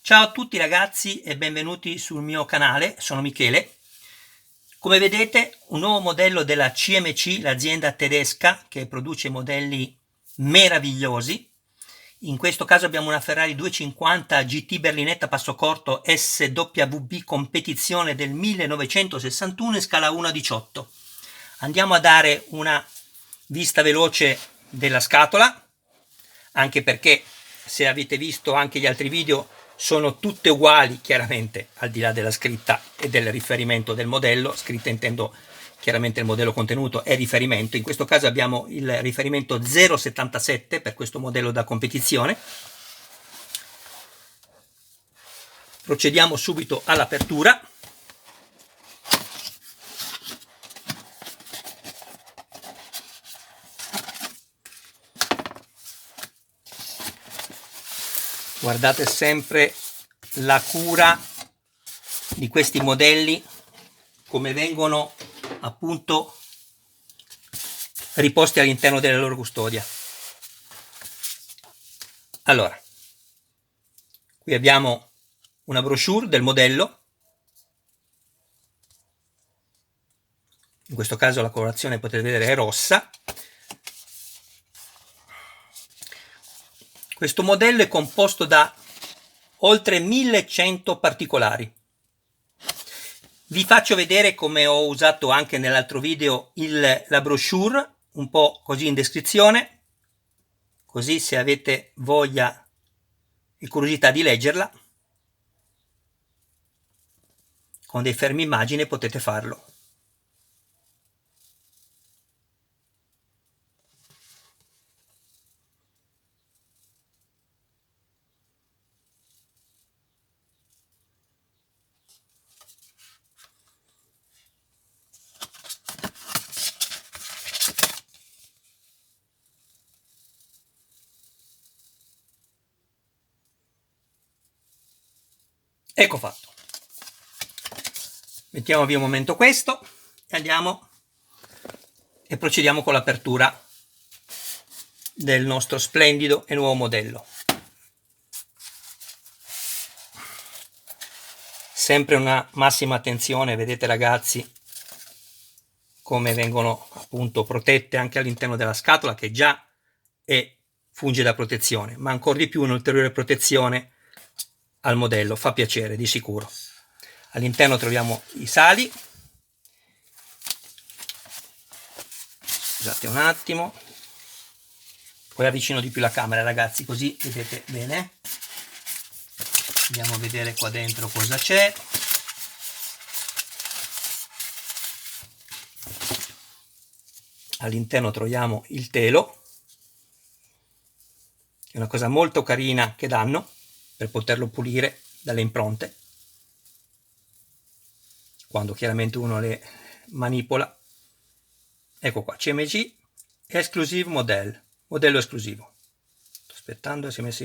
Ciao a tutti ragazzi e benvenuti sul mio canale, sono Michele. Come vedete un nuovo modello della CMC, l'azienda tedesca che produce modelli meravigliosi. In questo caso abbiamo una Ferrari 250 GT berlinetta passocorto SWB competizione del 1961 in scala 1:18. Andiamo a dare una vista veloce della scatola, anche perché se avete visto anche gli altri video sono tutte uguali, chiaramente al di là della scritta e del riferimento del modello. Scritta intendo chiaramente il modello contenuto è riferimento. In questo caso abbiamo il riferimento 077 per questo modello da competizione. Procediamo subito all'apertura. Guardate sempre la cura di questi modelli, come vengono appunto riposti all'interno della loro custodia. Allora, qui abbiamo una brochure del modello. In questo caso la colorazione potete vedere è rossa. Questo modello è composto da oltre 1100 particolari. Vi faccio vedere, come ho usato anche nell'altro video, la brochure, un po' così in descrizione, così se avete voglia e curiosità di leggerla, con dei fermi immagine potete farlo. Ecco fatto. Mettiamo via un momento questo e andiamo e procediamo con l'apertura del nostro splendido e nuovo modello. Sempre una massima attenzione, vedete ragazzi come vengono appunto protette anche all'interno della scatola, che già funge da protezione, ma ancora di più un'ulteriore protezione al modello, fa piacere di sicuro. All'interno troviamo i sali. Scusate un attimo, poi avvicino di più la camera ragazzi così vedete bene. Andiamo a vedere qua dentro cosa c'è. All'interno troviamo il telo, che è una cosa molto carina che danno per poterlo pulire dalle impronte quando chiaramente uno le manipola. Ecco qua, CMG Exclusive Model, modello esclusivo. Sto aspettando, si è messo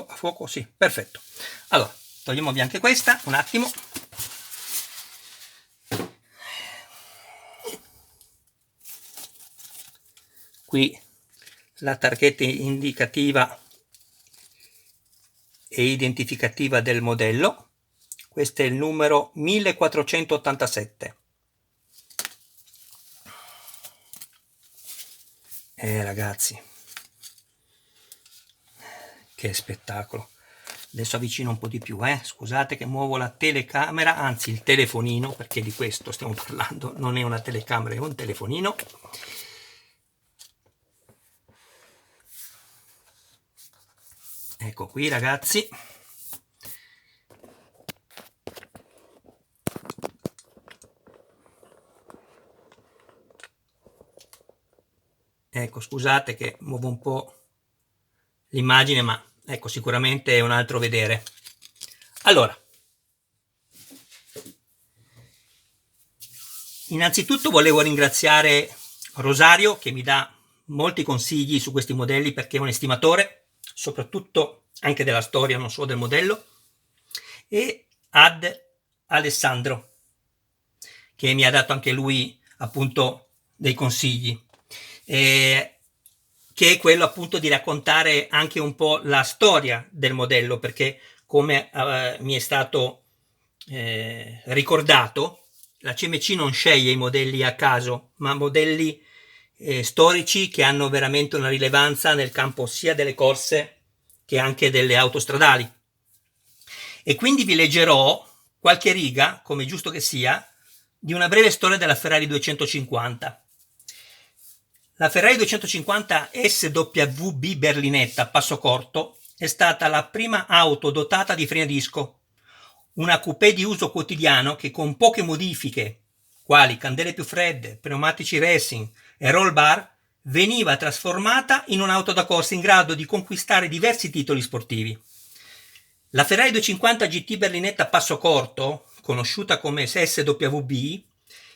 a fuoco, sì, perfetto. Allora, togliamo via anche questa, un attimo. Qui la targhetta indicativa e identificativa del modello. Questo è il numero 1487. Ragazzi, che spettacolo. Adesso avvicino un po' di più, scusate che muovo la telecamera, anzi il telefonino, perché di questo stiamo parlando, non è una telecamera, è un telefonino. Ecco qui ragazzi. Ecco, scusate che muovo un po' l'immagine, ma ecco, sicuramente è un altro vedere. Allora, innanzitutto volevo ringraziare Rosario che mi dà molti consigli su questi modelli, perché è un estimatore, soprattutto anche della storia, non solo del modello, e ad Alessandro che mi ha dato anche lui appunto dei consigli, che è quello appunto di raccontare anche un po' la storia del modello, perché come mi è stato ricordato, la CMC non sceglie i modelli a caso, ma modelli storici che hanno veramente una rilevanza nel campo sia delle corse che anche delle autostradali. E quindi vi leggerò qualche riga, come giusto che sia, di una breve storia della Ferrari 250. La Ferrari 250 SWB berlinetta a passo corto è stata la prima auto dotata di freni a disco, una coupé di uso quotidiano che con poche modifiche, quali candele più fredde, pneumatici racing e roll bar, veniva trasformata in un'auto da corsa in grado di conquistare diversi titoli sportivi. La Ferrari 250 GT berlinetta a passo corto, conosciuta come SWB,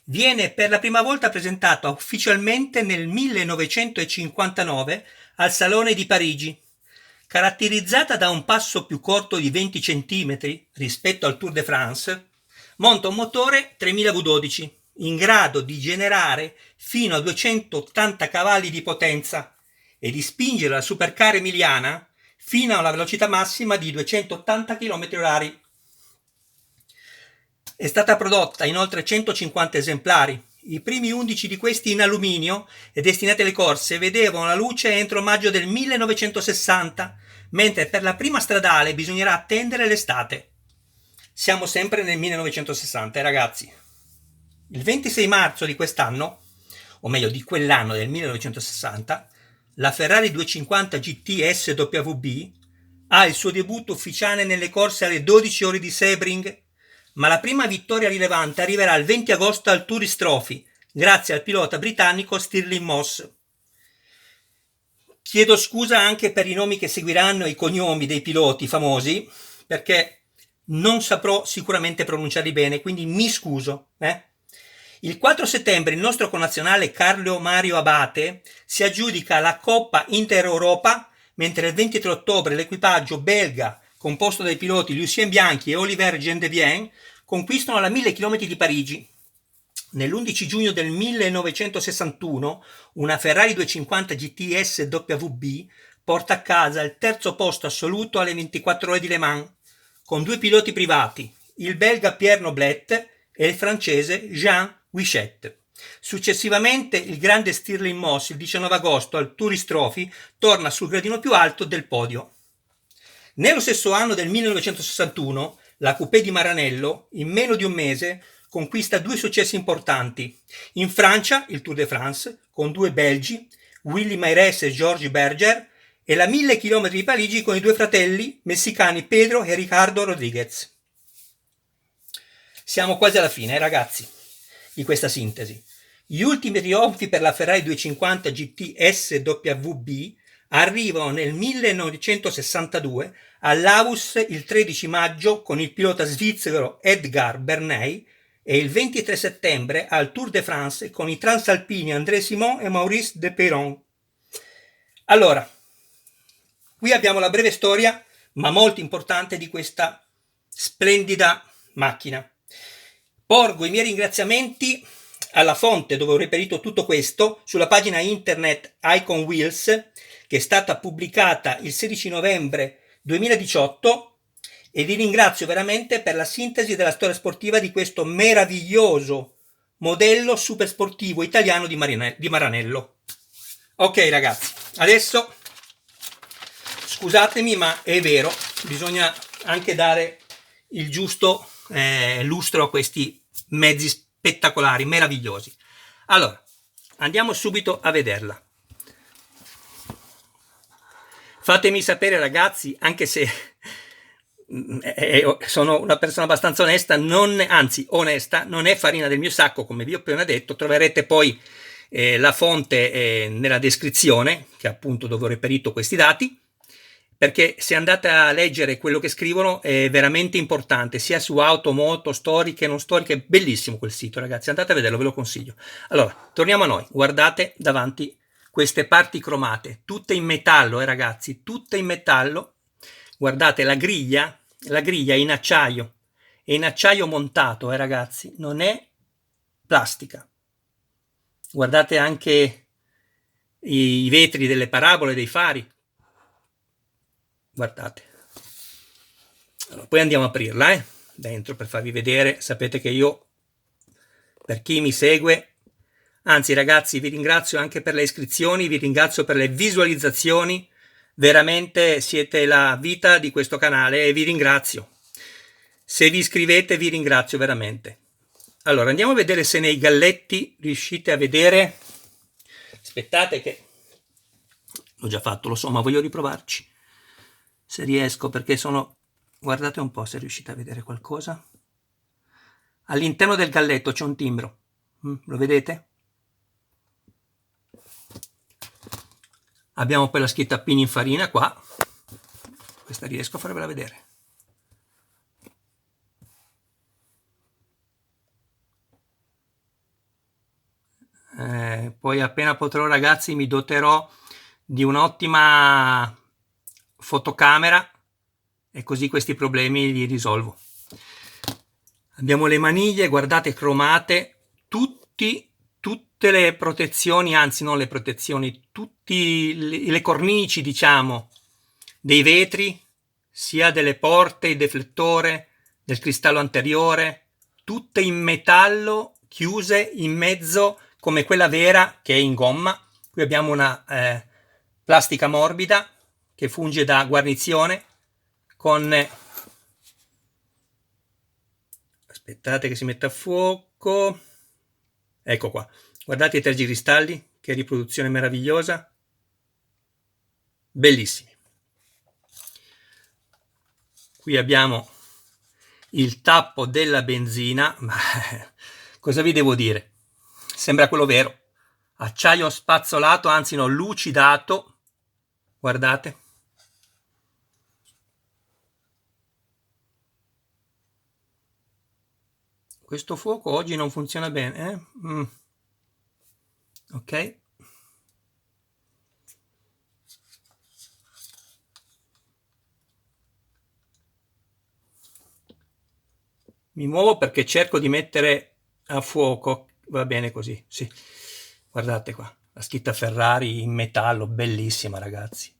viene per la prima volta presentata ufficialmente nel 1959 al Salone di Parigi. Caratterizzata da un passo più corto di 20 cm rispetto al Tour de France, monta un motore 3000 V12 in grado di generare fino a 280 cavalli di potenza e di spingere la supercar emiliana fino alla velocità massima di 280 km/h. È stata prodotta in oltre 150 esemplari. I primi 11 di questi in alluminio e destinati alle corse vedevano la luce entro maggio del 1960, mentre per la prima stradale bisognerà attendere l'estate. Siamo sempre nel 1960, ragazzi. Il 26 marzo di quest'anno, o meglio di quell'anno del 1960, la Ferrari 250 GT SWB ha il suo debutto ufficiale nelle corse alle 12 ore di Sebring, ma la prima vittoria rilevante arriverà il 20 agosto al Tourist Trophy, grazie al pilota britannico Stirling Moss. Chiedo scusa anche per i nomi che seguiranno e i cognomi dei piloti famosi, perché non saprò sicuramente pronunciarli bene, quindi mi scuso. Il 4 settembre il nostro connazionale Carlo Mario Abate si aggiudica la Coppa Inter-Europa, mentre il 23 ottobre l'equipaggio belga, composto dai piloti Lucien Bianchi e Oliver Gendebien, conquistano la 1000 km di Parigi. Nell'11 giugno del 1961 una Ferrari 250 GT SWB porta a casa il terzo posto assoluto alle 24 ore di Le Mans, con due piloti privati, il belga Pierre Noblet e il francese Jean Wichette. Successivamente il grande Stirling Moss il 19 agosto al Tourist Trophy torna sul gradino più alto del podio. Nello stesso anno del 1961 la Coupé di Maranello, in meno di un mese, conquista due successi importanti. In Francia il Tour de France con due belgi, Willy Maires e Georges Berger, e la 1000 km di Parigi con i due fratelli messicani Pedro e Ricardo Rodriguez. Siamo quasi alla fine, ragazzi, di questa sintesi. Gli ultimi trionfi per la Ferrari 250 GT SWB arrivano nel 1962 all'Aus il 13 maggio con il pilota svizzero Edgar Bernay e il 23 settembre al Tour de France con i transalpini André Simon e Maurice de Perron. Allora, qui abbiamo la breve storia, ma molto importante, di questa splendida macchina. Porgo i miei ringraziamenti alla fonte dove ho reperito tutto questo, sulla pagina internet Icon Wheels, che è stata pubblicata il 16 novembre 2018, e vi ringrazio veramente per la sintesi della storia sportiva di questo meraviglioso modello super sportivo italiano di Maranello. Ok ragazzi, adesso scusatemi, ma è vero, bisogna anche dare il giusto lustro a questi mezzi spettacolari, meravigliosi. Allora, andiamo subito a vederla. Fatemi sapere ragazzi, anche se sono una persona abbastanza onesta, onesta, non è farina del mio sacco, come vi ho appena detto. Troverete poi la fonte nella descrizione, che è appunto dove ho reperito questi dati, perché se andate a leggere quello che scrivono è veramente importante, sia su auto, moto, storiche, non storiche. È bellissimo quel sito, ragazzi, andate a vederlo, ve lo consiglio. Allora, torniamo a noi. Guardate davanti queste parti cromate, tutte in metallo, ragazzi, tutte in metallo. Guardate la griglia è in acciaio, è in acciaio montato, ragazzi, non è plastica. Guardate anche i vetri delle parabole, dei fari. Guardate. Allora, poi andiamo a aprirla dentro per farvi vedere. Sapete che io, per chi mi segue, anzi ragazzi, vi ringrazio anche per le iscrizioni, vi ringrazio per le visualizzazioni, veramente siete la vita di questo canale e vi ringrazio. Se vi iscrivete vi ringrazio veramente. Allora, andiamo a vedere se nei galletti riuscite a vedere. Aspettate che l'ho già fatto, lo so, ma voglio riprovarci. Se riesco, perché sono... Guardate un po' se riuscite a vedere qualcosa. All'interno del galletto c'è un timbro. Lo vedete? Abbiamo poi la scritta Pininfarina qua. Questa riesco a farvela vedere. Poi appena potrò, ragazzi, mi doterò di un'ottima fotocamera e così questi problemi li risolvo. Abbiamo le maniglie, guardate, cromate, tutte le protezioni, anzi non le protezioni, tutte le cornici, diciamo, dei vetri, sia delle porte, il deflettore, del cristallo anteriore, tutte in metallo, chiuse in mezzo, come quella vera che è in gomma. Qui abbiamo una plastica morbida che funge da guarnizione con... Aspettate che si metta a fuoco. Ecco qua. Guardate i tergicristalli, che riproduzione meravigliosa. Bellissimi. Qui abbiamo il tappo della benzina. Ma cosa vi devo dire? Sembra quello vero. Acciaio spazzolato, anzi no, lucidato. Guardate. Questo fuoco oggi non funziona bene, Ok. Mi muovo perché cerco di mettere a fuoco. Va bene così, sì. Guardate qua, la scritta Ferrari in metallo, bellissima, ragazzi.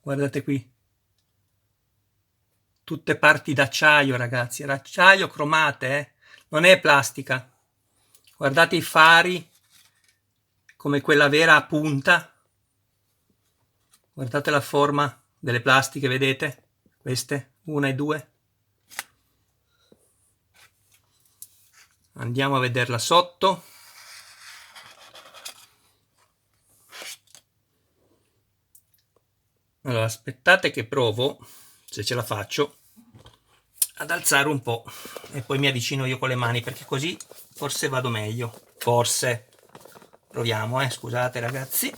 Guardate qui. Tutte parti d'acciaio, ragazzi. Era acciaio cromate, non è plastica. Guardate i fari, come quella vera a punta. Guardate la forma delle plastiche, vedete? Queste, 1 e 2. Andiamo a vederla sotto. Allora, aspettate che provo, se ce la faccio, ad alzare un po' e poi mi avvicino io con le mani, perché così forse vado meglio. Forse. Proviamo, scusate ragazzi.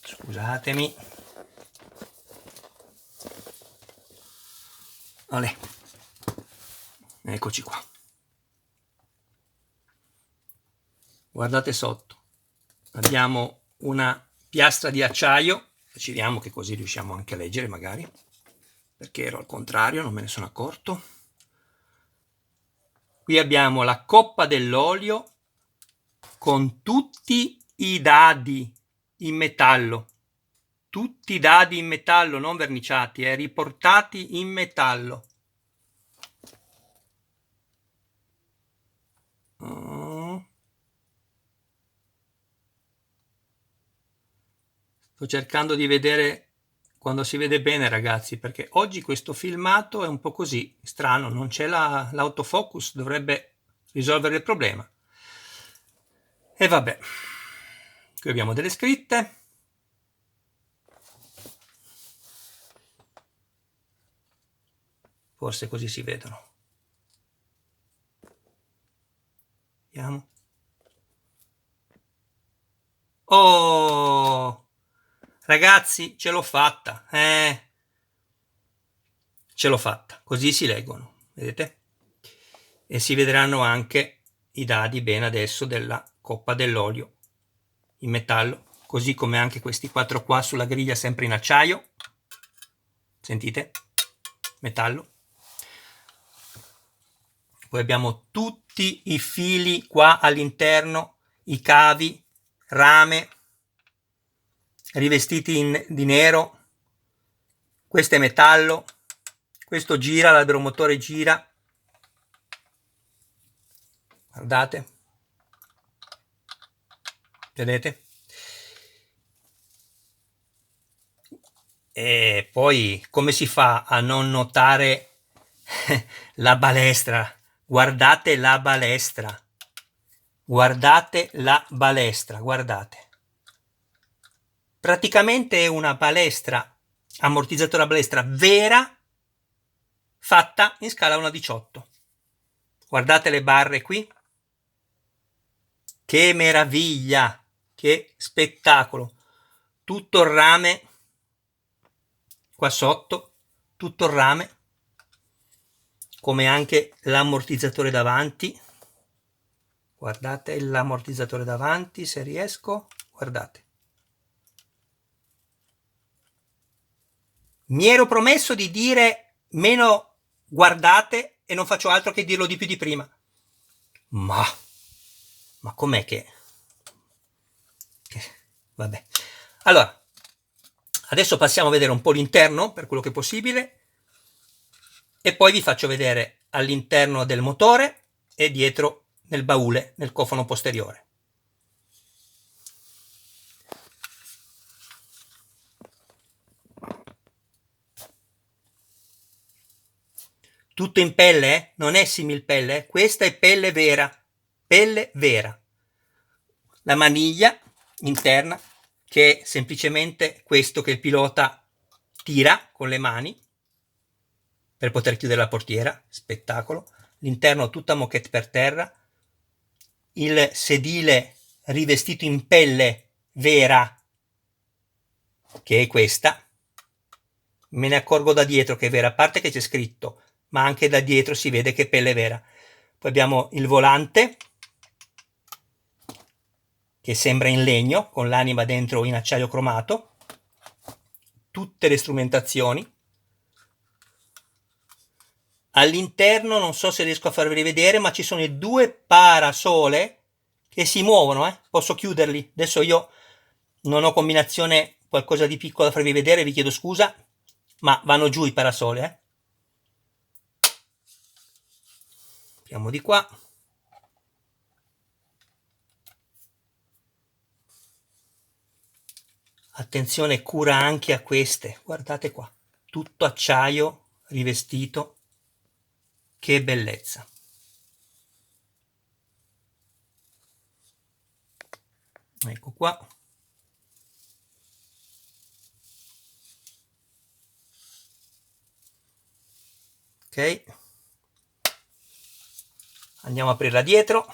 Scusatemi. Olè. Eccoci qua. Guardate sotto. Abbiamo una piastra di acciaio. Decidiamo che così riusciamo anche a leggere magari, perché ero al contrario, non me ne sono accorto. Qui abbiamo la coppa dell'olio con tutti i dadi in metallo. Tutti i dadi in metallo, non verniciati, riportati in metallo. Sto cercando di vedere quando si vede bene, ragazzi, perché oggi questo filmato è un po' così, strano, non c'è l'autofocus, dovrebbe risolvere il problema. E vabbè, qui abbiamo delle scritte. Forse così si vedono. Vediamo. Oh! Ragazzi, ce l'ho fatta, ce l'ho fatta, così si leggono, vedete? E si vedranno anche i dadi bene adesso della coppa dell'olio in metallo, così come anche questi 4 qua sulla griglia sempre in acciaio, sentite? Metallo. Poi abbiamo tutti i fili qua all'interno i cavi, rame, rivestiti di nero. Questo è metallo, questo gira, l'albero motore gira, guardate, vedete? E poi come si fa a non notare la balestra? Guardate la balestra, guardate la balestra, guardate. Praticamente è una balestra, ammortizzatore a balestra vera, fatta in scala 1:18. Guardate le barre qui, che meraviglia, che spettacolo. Tutto il rame qua sotto, tutto il rame, come anche l'ammortizzatore davanti. Guardate l'ammortizzatore davanti, se riesco, guardate. Mi ero promesso di dire meno guardate e non faccio altro che dirlo di più di prima. Ma com'è che... Vabbè. Allora, adesso passiamo a vedere un po' l'interno, per quello che è possibile, e poi vi faccio vedere all'interno del motore e dietro nel baule, nel cofano posteriore. Tutto in pelle, eh? Non è similpelle, eh? Questa è pelle vera, pelle vera. La maniglia interna, che è semplicemente questo che il pilota tira con le mani per poter chiudere la portiera, spettacolo. L'interno tutta moquette per terra, il sedile rivestito in pelle vera, che è questa. Me ne accorgo da dietro che è vera, a parte che c'è scritto, ma anche da dietro si vede che è pelle vera. Poi abbiamo il volante, che sembra in legno, con l'anima dentro in acciaio cromato, tutte le strumentazioni. All'interno non so se riesco a farveli vedere, ma ci sono i due parasole che si muovono, posso chiuderli. Adesso io non ho combinazione, qualcosa di piccolo da farvi vedere, vi chiedo scusa, ma vanno giù i parasole. Apriamo di qua. Attenzione, cura anche a queste, guardate qua, tutto acciaio rivestito, che bellezza. Ecco qua. Ok, andiamo a aprirla dietro.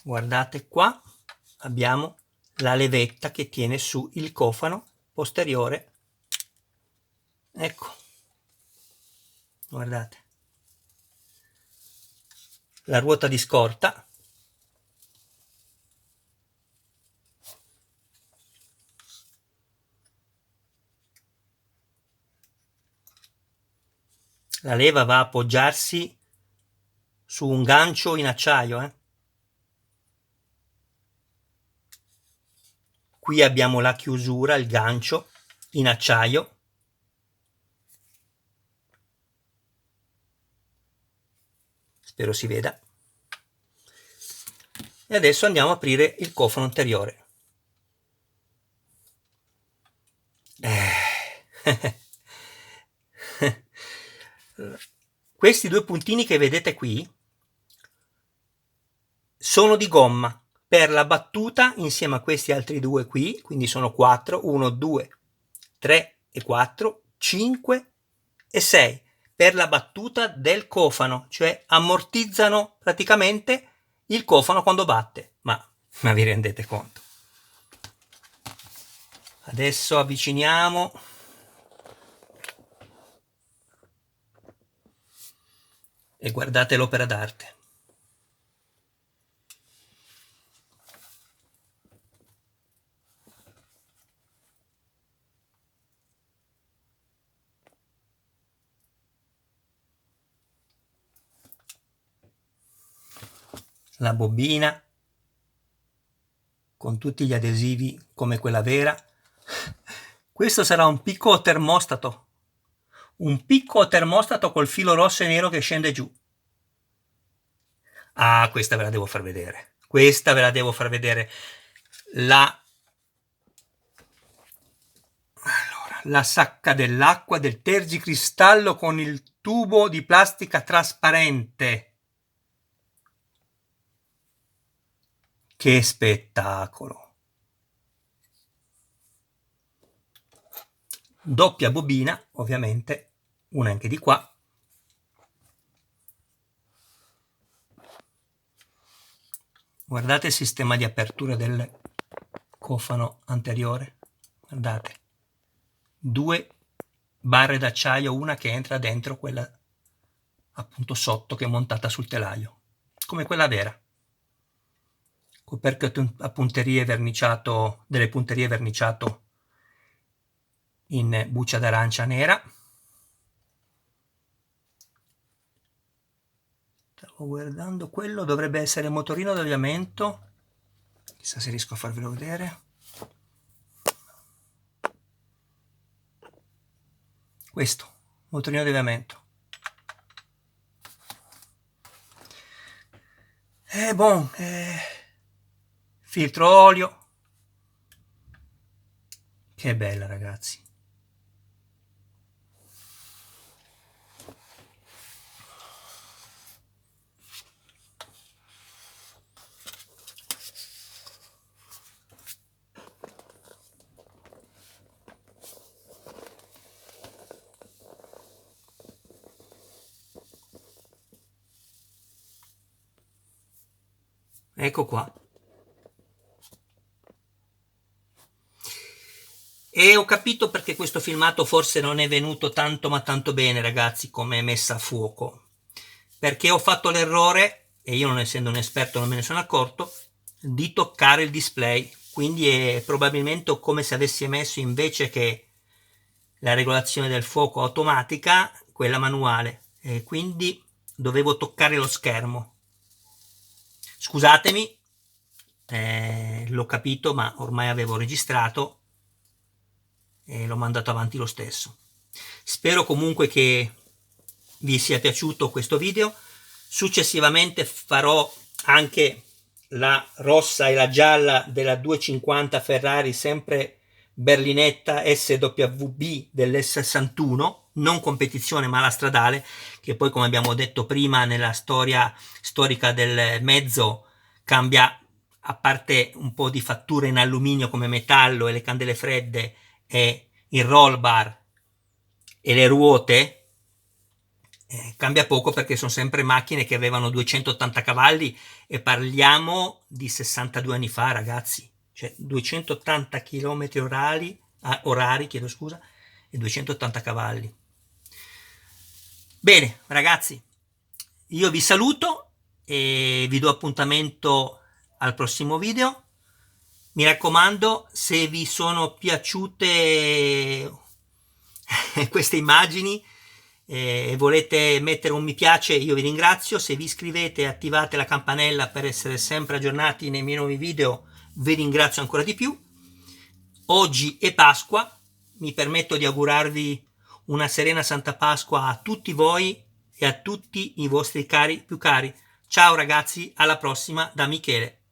Guardate qua, abbiamo la levetta che tiene su il cofano posteriore. Ecco, guardate, la ruota di scorta. La leva va a appoggiarsi su un gancio in acciaio. Qui abbiamo la chiusura, il gancio in acciaio. Spero si veda. E adesso andiamo a aprire il cofano anteriore. Questi due puntini che vedete qui sono di gomma per la battuta insieme a questi altri due qui, quindi sono 4, 1, 2, 3 e 4, 5 e 6 per la battuta del cofano, cioè ammortizzano praticamente il cofano quando batte, ma vi rendete conto? Adesso avviciniamo e guardate l'opera d'arte. la bobina con tutti gli adesivi come quella vera. Questo sarà un piccolo termostato, col filo rosso e nero che scende giù. Ah, questa ve la devo far vedere. Questa ve la devo far vedere. La sacca dell'acqua del tergicristallo con il tubo di plastica trasparente. Che spettacolo! Doppia bobina, ovviamente, una anche di qua. Guardate il sistema di apertura del cofano anteriore. Guardate. 2 barre d'acciaio, una che entra dentro, quella appunto sotto che è montata sul telaio, come quella vera. Coperchio a punterie verniciato, delle punterie verniciato in buccia d'arancia nera. Stavo guardando, quello dovrebbe essere il motorino d'avviamento, chissà se riesco a farvelo vedere. Questo, motorino d'avviamento. Filtro olio. Che bella, ragazzi. Ecco qua. E ho capito perché questo filmato forse non è venuto tanto ma tanto bene, ragazzi, come è messa a fuoco. Perché ho fatto l'errore, e io non essendo un esperto non me ne sono accorto, di toccare il display. Quindi è probabilmente come se avessi messo, invece che la regolazione del fuoco automatica, quella manuale. E quindi dovevo toccare lo schermo. Scusatemi, l'ho capito, ma ormai avevo registrato e l'ho mandato avanti lo stesso. Spero comunque che vi sia piaciuto questo video. Successivamente farò anche la rossa e la gialla della 250 Ferrari, sempre berlinetta SWB dell'S61, non competizione ma la stradale, che poi, come abbiamo detto prima, nella storia storica del mezzo cambia, a parte un po' di fatture in alluminio come metallo e le candele fredde e il roll bar e le ruote, cambia poco, perché sono sempre macchine che avevano 280 cavalli e parliamo di 62 anni fa, ragazzi. Cioè 280 km orari, chiedo scusa, e 280 cavalli. Bene, ragazzi, io vi saluto e vi do appuntamento al prossimo video. Mi raccomando, se vi sono piaciute queste immagini e volete mettere un mi piace, io vi ringrazio. Se vi iscrivete e attivate la campanella per essere sempre aggiornati nei miei nuovi video, vi ringrazio ancora di più. Oggi è Pasqua, mi permetto di augurarvi una serena Santa Pasqua a tutti voi e a tutti i vostri cari più cari. Ciao ragazzi, alla prossima da Michele.